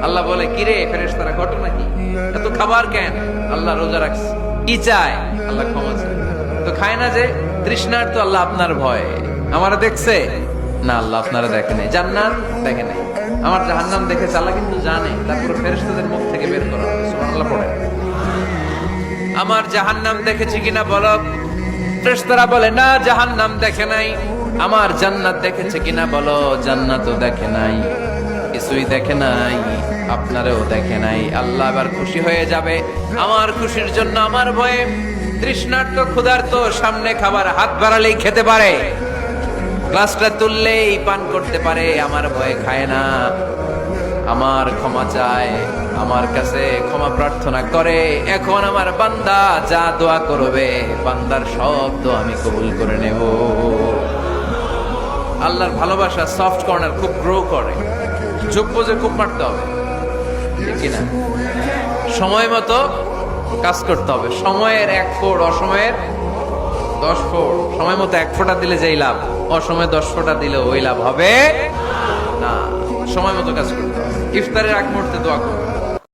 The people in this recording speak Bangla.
আল্লাহ বলে, কিরে ফেরেশতারা, ঘটনা কি? এত খাবার কেন? আল্লাহ রোজা রাখছে। কি চায়? আল্লাহ ক্ষমা চায়। তো খায় না যে তৃষ্ণার, তো আল্লাহ আপনার ভয়। আমারা দেখছে না, আল্লাহ আপনারা দেখে নাই। জান্নাত দেখে নাই, আমার জাহান্নাম দেখেছে আল্লাহ কিন্তু জানে। তারপরে ফেরেশতাদের মুখ থেকে বের করা হবে। সুবহানাল্লাহ পড়ে। আমার জাহান্নাম দেখেছি কিনা বলো। ফেরেশতারা বলে, না জাহান্নাম দেখে নাই। আমার জান্নাত দেখেছে কিনা বলো। জান্নাতও দেখে নাই, কিছুই দেখে নাই, আপনারও দেখে নাই। আল্লাহ এবার খুশি হয়ে যাবে। আমার খুশির জন্য আমার ভয়ে তৃষ্ণার্ত ক্ষুধার্ত সামনে খাবার হাত বাড়ালেই খেতে পারে, গ্লাসটা তুললেই পান করতে পারে, আমার ভয়ে খায় না। আমার ক্ষমা চায়, আমার কাছে ক্ষমা প্রার্থনা করে। এখন আমার বান্দা যা দোয়া করবে, বান্দার সব দোয়া আমি কবুল করে নেব। আল্লাহর ভালোবাসা সফট কর্নার খুব গ্রো করে। যোগ্য যে খুব মারতে হবে, ঠিক কিনা? সময় মতো কাজ করতে হবে। সময়ের 1 ফোঁট, অসময়ের 10 ফোঁট। সময় মতো 1 ফোঁটা দিলে যেই লাভ, অসময়ে 10 ফোঁটা দিলে ওই লাভ হবে না। সময় মতো কাজ করতে হবে। ইফতারের আগ মুহূর্তে দোয়া করবে।